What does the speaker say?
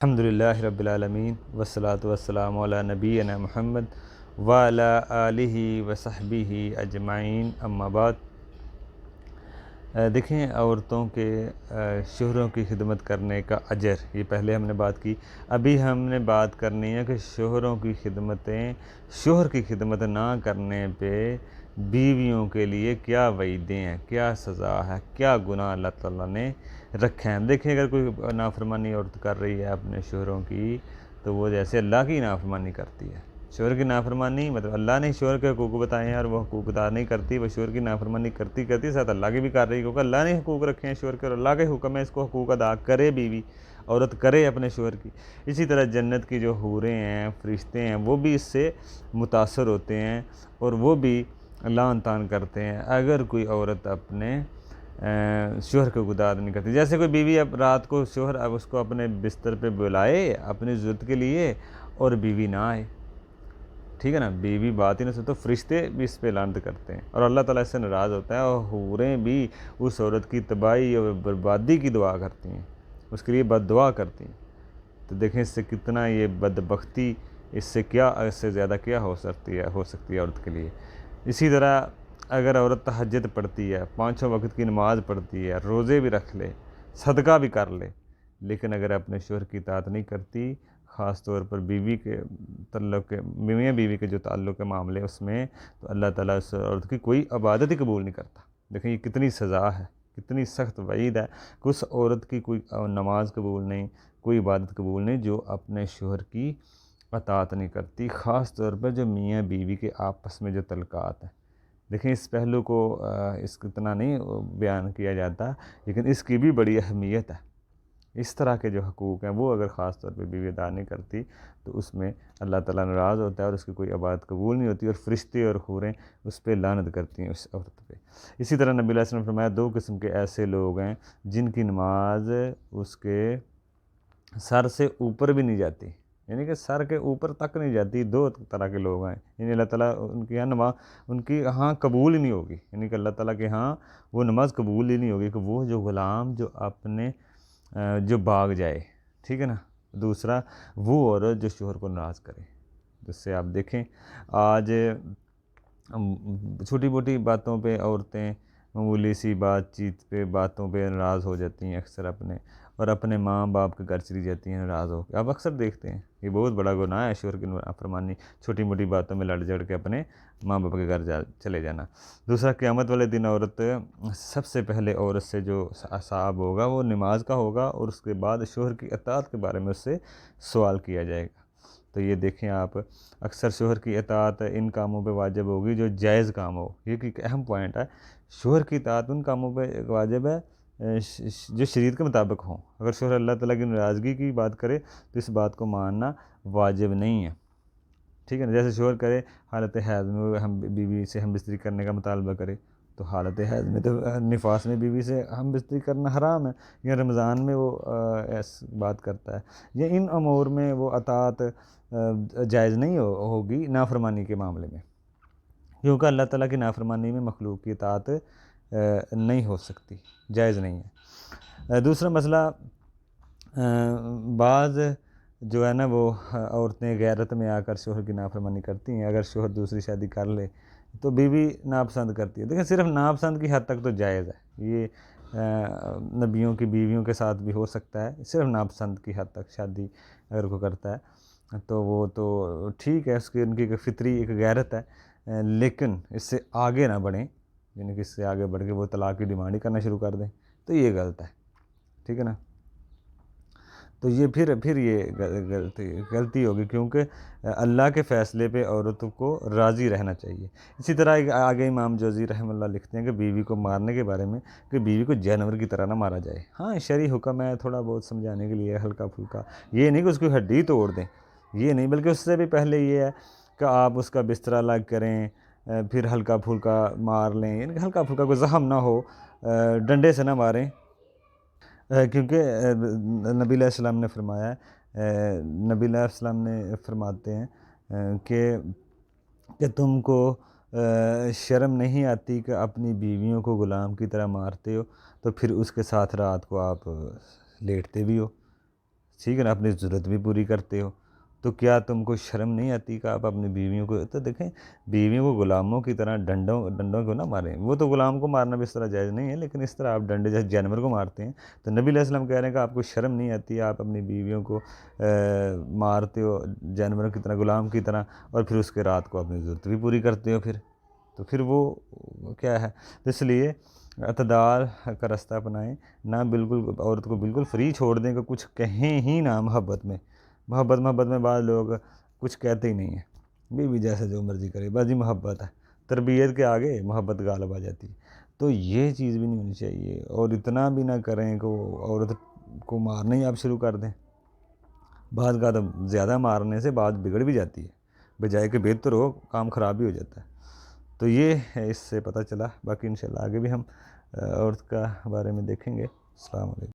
الحمدللہ رب العالمین والصلاة والسلام علی نبینا محمد وعلی آلہ وصحبہ اجمعین، اما بعد۔ دیکھیں، عورتوں کے شوہروں کی خدمت کرنے کا اجر، یہ پہلے ہم نے بات کی۔ ابھی ہم نے بات کرنی ہے کہ شوہر کی خدمت نہ کرنے پہ بیویوں کے لیے کیا وعیدیں ہیں، کیا سزا ہے، کیا گناہ اللہ تعالیٰ نے رکھے ہیں۔ دیکھیں، اگر کوئی نافرمانی عورت کر رہی ہے اپنے شوہروں کی، تو وہ جیسے اللہ کی نافرمانی کرتی ہے۔ شوہر کی نافرمانی مطلب اللہ نے شوہر کے حقوق بتائے ہیں اور وہ حقوق ادا نہیں کرتی، وہ شوہر کی نافرمانی کرتی ساتھ اللہ کی بھی کر رہی ہے، کیونکہ اللہ نے حقوق رکھے ہیں شوہر کے اور اللہ کے حکم ہے اس کو حقوق ادا کرے بیوی، عورت کرے اپنے شوہر کی۔ اسی طرح جنت کی جو حوریں ہیں، فرشتے ہیں، وہ بھی اس سے متاثر ہوتے ہیں اور وہ بھی لعن طعن کرتے ہیں اگر کوئی عورت اپنے شوہر کو ادا نہیں کرتی۔ جیسے کوئی بیوی اب رات کو شوہر اب اس کو اپنے بستر پہ بلائے اپنی ضرورت کے لیے اور بیوی نہ آئے، ٹھیک ہے نا، بیوی بات ہی نہیں سنتی، تو فرشتے بھی اس پہ لعنت کرتے ہیں اور اللہ تعالیٰ اس سے ناراض ہوتا ہے، اور حوریں بھی اس عورت کی تباہی اور بربادی کی دعا کرتی ہیں، اس کے لیے بد دعا کرتی ہیں۔ تو دیکھیں اس سے کتنا یہ بدبختی، اس سے زیادہ کیا ہو سکتی ہے عورت کے لیے۔ اسی طرح اگر عورت تہجد پڑھتی ہے، 5 وقت کی نماز پڑھتی ہے، روزے بھی رکھ لے، صدقہ بھی کر لے، لیکن اگر اپنے شوہر کی اطاعت نہیں کرتی، خاص طور پر میاں بیوی کے جو تعلق کے معاملے اس میں، تو اللہ تعالیٰ اس عورت کی کوئی عبادت ہی قبول نہیں کرتا۔ دیکھیں یہ کتنی سزا ہے، کتنی سخت وعید ہے کہ اس عورت کی کوئی نماز قبول نہیں، کوئی عبادت قبول نہیں جو اپنے شوہر کی اطاعت نہیں کرتی، خاص طور پر جو میاں بیوی کے آپس میں جو تعلقات ہیں۔ دیکھیں اس پہلو کو اس کو اتنا نہیں بیان کیا جاتا، لیکن اس کی بھی بڑی اہمیت ہے۔ اس طرح کے جو حقوق ہیں وہ اگر خاص طور پہ بیوی ادا نہیں کرتی تو اس میں اللہ تعالیٰ ناراض ہوتا ہے اور اس کی کوئی عبادت قبول نہیں ہوتی، اور فرشتے اور حوریں اس پہ لعنت کرتی ہیں اس عورت پہ۔ اسی طرح نبی علیہ السلام نے فرمایا 2 قسم کے ایسے لوگ ہیں جن کی نماز اس کے سر سے اوپر بھی نہیں جاتی، یعنی کہ سر کے اوپر تک نہیں جاتی۔ 2 طرح کے لوگ ہیں، یعنی اللہ تعالیٰ ان کی نماز ان کی قبول ہی نہیں ہوگی، یعنی کہ اللہ تعالیٰ کے وہ نماز قبول ہی نہیں ہوگی، کہ وہ جو غلام جو اپنے جو بھاگ جائے، ٹھیک ہے نا۔ دوسرا وہ عورت جو شوہر کو ناراض کرے، جس سے آپ دیکھیں آج چھوٹی موٹی باتوں پہ عورتیں معمولی سی باتوں پہ ناراض ہو جاتی ہیں اکثر اپنے ماں باپ کے گھر چلی جاتی ہیں ناراض ہو کے۔ آپ اکثر دیکھتے ہیں یہ بہت بڑا گناہ ہے شوہر کی نافرمانی، چھوٹی موٹی باتوں میں لڑ جڑ کے اپنے ماں باپ کے گھر چلے جانا۔ دوسرا قیامت والے دن سب سے پہلے عورت سے جو حساب ہوگا وہ نماز کا ہوگا، اور اس کے بعد شوہر کی اطاعت کے بارے میں اس سے سوال کیا جائے گا۔ تو یہ دیکھیں آپ، اکثر شوہر کی اطاعت ان کاموں پہ واجب ہوگی جو جائز کام ہو، یہ ایک اہم پوائنٹ ہے۔ شوہر کی اطاعت ان کاموں پہ واجب ہے جو شریعت کے مطابق ہوں۔ اگر شوہر اللہ تعالیٰ کی ناراضگی کی بات کرے تو اس بات کو ماننا واجب نہیں ہے، ٹھیک ہے نا۔ جیسے شوہر کرے حالت حیض میں بیوی سے ہم بستری کرنے کا مطالبہ کرے، تو حالت حیض میں تو نفاس میں بیوی سے ہم بستری کرنا حرام ہے، یا رمضان میں وہ بات کرتا ہے، یا ان امور میں وہ اطاعت جائز نہیں ہوگی نافرمانی کے معاملے میں، کیونکہ اللہ تعالیٰ کی نافرمانی میں مخلوق کی اطاعت نہیں ہو سکتی، جائز نہیں ہے۔ دوسرا مسئلہ، بعض جو ہے نا وہ عورتیں غیرت میں آ کر شوہر کی نافرمانی کرتی ہیں۔ اگر شوہر دوسری شادی کر لے تو بیوی ناپسند کرتی ہے۔ دیکھیں صرف ناپسند کی حد تک تو جائز ہے، یہ نبیوں کی بیویوں کے ساتھ بھی ہو سکتا ہے، صرف ناپسند کی حد تک شادی اگر کوئی کرتا ہے تو وہ تو ٹھیک ہے، ان کی ایک فطری ایک غیرت ہے، لیکن اس سے آگے نہ بڑھیں، یعنی کہ اس سے آگے بڑھ کے وہ طلاق کی ڈیمانڈ ہی کرنا شروع کر دیں، تو یہ غلط ہے، ٹھیک ہے نا۔ تو یہ پھر یہ غلطی ہوگی، کیونکہ اللہ کے فیصلے پہ عورتوں کو راضی رہنا چاہیے۔ اسی طرح آگے امام جوزی رحمہ اللہ لکھتے ہیں کہ بیوی کو مارنے کے بارے میں کہ بیوی کو جانور کی طرح نہ مارا جائے۔ ہاں شرعی حکم ہے تھوڑا بہت سمجھانے کے لیے ہلکا پھلکا، یہ نہیں کہ اس کی ہڈی توڑ دیں، یہ نہیں، بلکہ اس سے بھی پہلے یہ ہے کہ آپ اس کا بستر الگ کریں، پھر ہلکا پھلکا مار لیں، یعنی کہ ہلکا پھلکا کوئی زخم نہ ہو، ڈنڈے سے نہ ماریں، کیونکہ نبی علیہ السلام نے فرمایا نبی علیہ السلام نے فرماتے ہیں کہ تم کو شرم نہیں آتی کہ اپنی بیویوں کو غلام کی طرح مارتے ہو، تو پھر اس کے ساتھ رات کو آپ لیٹتے بھی ہو، ٹھیک ہے نا، اپنی ضرورت بھی پوری کرتے ہو، تو کیا تم کو شرم نہیں آتی کہ آپ اپنی بیویوں کو، تو دیکھیں بیویوں کو غلاموں کی طرح ڈنڈوں کو نہ ماریں، وہ تو غلام کو مارنا بھی اس طرح جائز نہیں ہے، لیکن اس طرح آپ ڈنڈے جیسے جانور کو مارتے ہیں، تو نبی علیہ السلام کہہ رہے ہیں کہ آپ کو شرم نہیں آتی، آپ اپنی بیویوں کو مارتے ہو جانوروں کی طرح، غلام کی طرح، اور پھر اس کے رات کو اپنی ضرورت بھی پوری کرتے ہو، تو پھر وہ کیا ہے؟ تو اس لیے اعتدال کا راستہ اپنائیں، نہ بالکل عورت کو بالکل فری چھوڑ دیں کہ کچھ کہیں ہی نہ محبت میں بعض لوگ کچھ کہتے ہی نہیں ہیں، بیوی جیسے جو مرضی کرے، بس جی محبت ہے، تربیت کے آگے محبت غالب آ جاتی ہے، تو یہ چیز بھی نہیں ہونی چاہیے، اور اتنا بھی نہ کریں کہ وہ عورت کو مارنا ہی آپ شروع کر دیں، بعض کا تو زیادہ مارنے سے بات بگڑ بھی جاتی ہے، بجائے کہ بہتر ہو کام خراب بھی ہو جاتا ہے، تو یہ اس سے پتہ چلا، باقی انشاءاللہ آگے بھی ہم عورت کا بارے میں دیکھیں گے۔ السلام علیکم۔